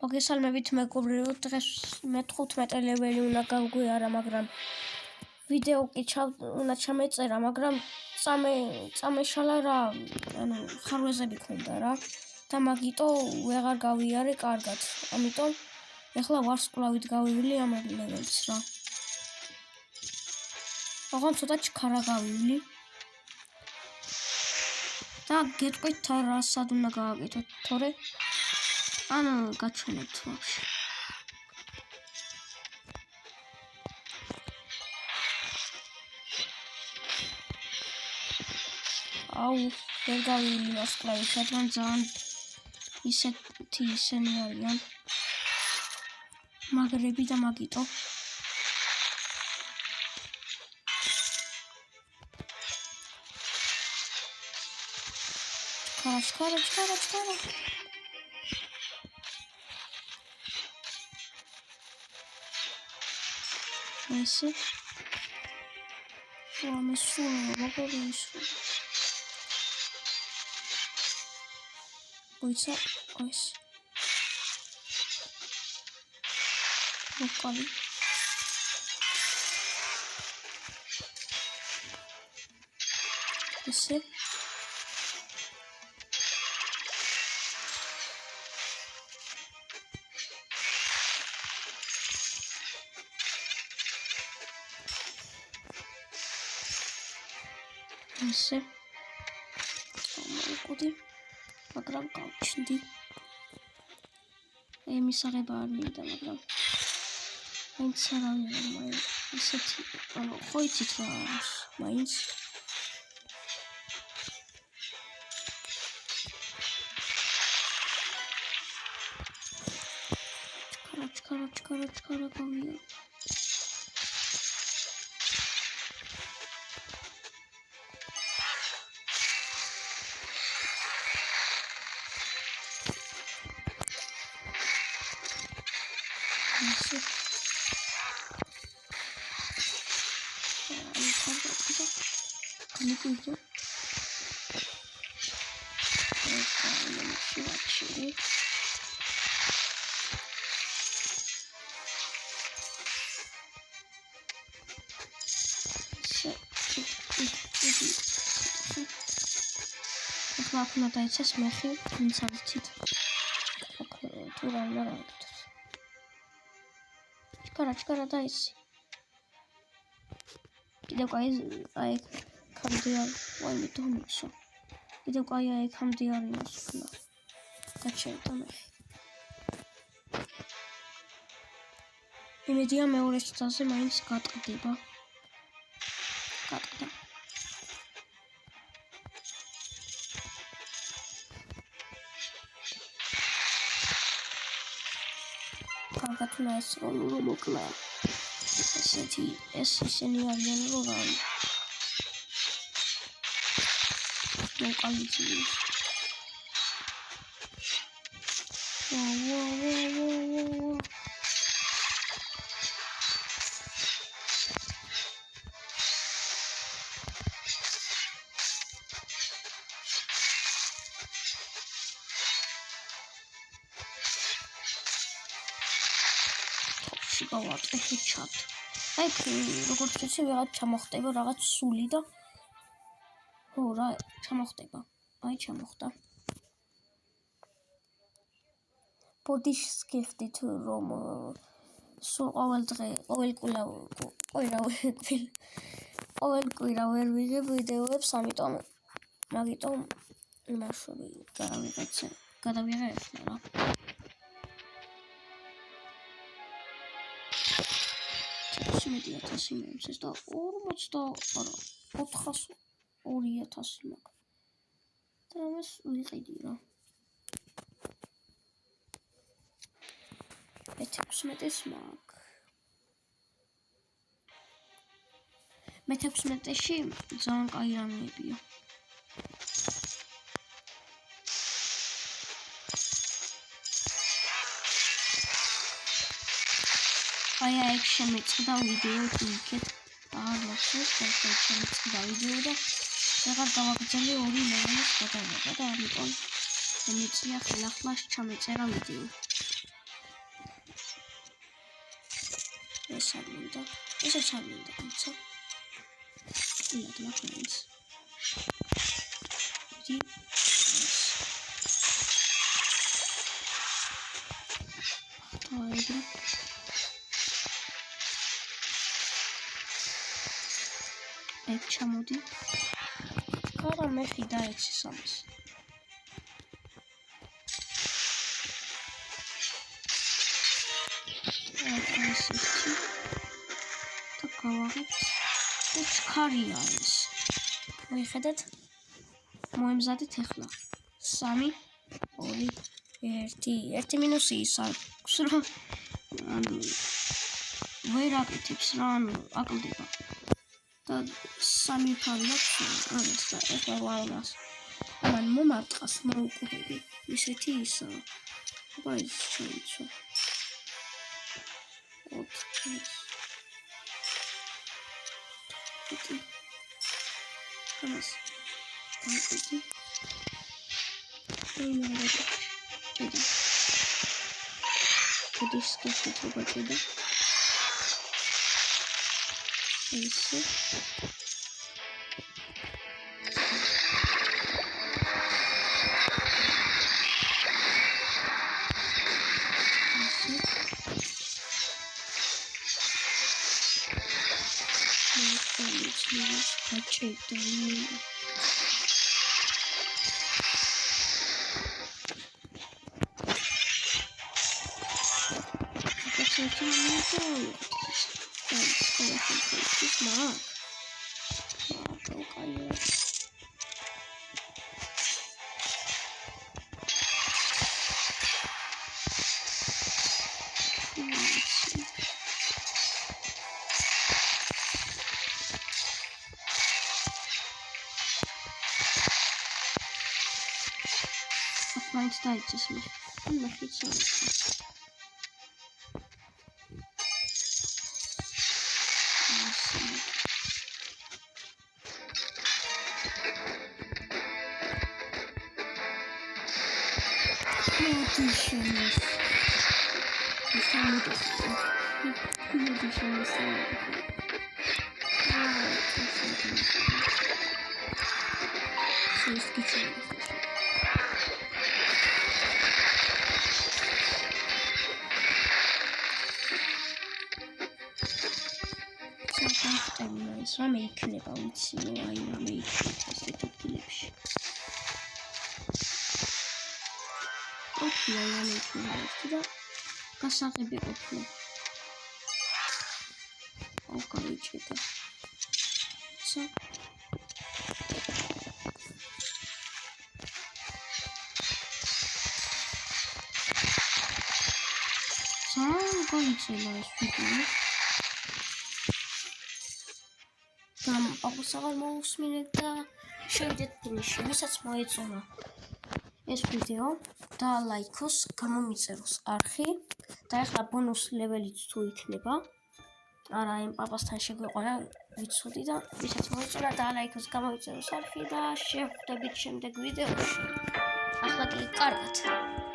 მოგესალმებით მეგობრებო, დღეს მე 15 ლეველი უნდა გავგვიარა, მაგრამ ვიდეო კი უნდა ჩამეწერა, მაგრამ წამეშალა რა, ანუ ხარვეზები ქონდა რა და მაგიტო ვეღარ გავიარე კარგად. ამიტომ ეხლა ვარსკვლავით გავივლი ამ ლეველს რა. ოღონდ ცოტა ჩქარა გავივლი. და გეტყვით რა სად უნდა გავაკეთოთ, თორე ანუ გაჩვენებთ ვაფშე. აუ, ვერ გავივლი ვარსკვლავით, რადგან ძალიან ისინი არიან. მაგრები და მაგიტო. ჩქარა. ესე. მე სულ მოგები ისო. Boysa ois. Mokali. Esse. Esse. Mokali. მაგრამ გავჩნდი. მისაღება არ მინდა, მაგრამ მაინც არავინ ისეთი, ანუ ხო იცით რა, მაინც ჩქარა გავია. ახლა დაიცეს მეხი, ვინც არიცით. თუ რა უნდა გავაკეთოთ. ჩქარა დაიცი. კიდევ აი ქამდე არ ვაიმე თომიცო. კიდევ აი ქამდე არ იმასულა. გაჩერდა მეხი. იმედია მეორე წელზე მაინც გატყდება. გატყდა. გათუნა ეს რომ მოკლა. ეს ისინი არიან რომ რა. მოკალიცი. გავაკეთე ჩატ. აი როგორც ვიცი რაღაც ჩამოხდება რაღაც სული და ხო რა ჩამოხდება. აი ჩამოხდა. ბოდიშს გიხდით რომ სულ ყოველ კვირა ვერ ვიღებ ვიდეოებს, ამიტომ იმაშვები გადავიღე ახლა რა. $1000 იმემსეს და 42000 მაქვს. და ამას ვიყიდი რა. მე-16-ის მაქვს. მე-16-ში ძალიან კაი რამეებია. აი შემეწყდა ვიდეო იქეთ არ მოხდეს შემეწყდა ვიდეო და აღარ გავაგრძელე 2 ლეველის გადაღება და ამიტომ მეწია ხელახლა ჩამეწერა ვიდეო. ეს არ მინდა. ესეც არ მინდა, თუმცა. იად მაგაიც. დი ეგ ჩამოდი. არა მე ხიდა ეცის ამას. ეს ისეთი და გავაღებთ უჩქარია ეს. მოიხედეთ? მოემზადეთ ახლა. 3 2 1 მინუსი ის აქვს რომ ანუ ვერ აკეთებს რა ანუ აკლდება. და 3 ფარი აქვს ამას და ახლა ვაუნას. ამან მომარტყას მოუკვდები. ისეთი ისაა. აბა ის ჩაიცვა. ამას განყიდი. ჭედა. კოდის კეთება ჭედა. ისე. Ჭედა. Maint daitses me. Ma fitsa. რამე იქნება ვიცი აი რამე იქნება ასეთ ადგილებში ოფია რამე იქნება და გასაღები ყოფნა ოკაიჭედა ცა გოიჭელა ეს ვიდეო აღსაღალ მოусმინეთ და შევიდეთ ფინიშში, ვისაც მოეწონა ეს ვიდეო და ლაიქოს, გამომიწეროს არხი და ახლა ბონუს ლეველიც თუ იქნება. არა, იმ პაპასთან შეგვიყვანა ვიცოდი და ვისაც მოეწონა და ლაიქოს, გამოიწეროს არხი და შევხვდებით შემდეგ ვიდეოში. ახლა კი კარგად.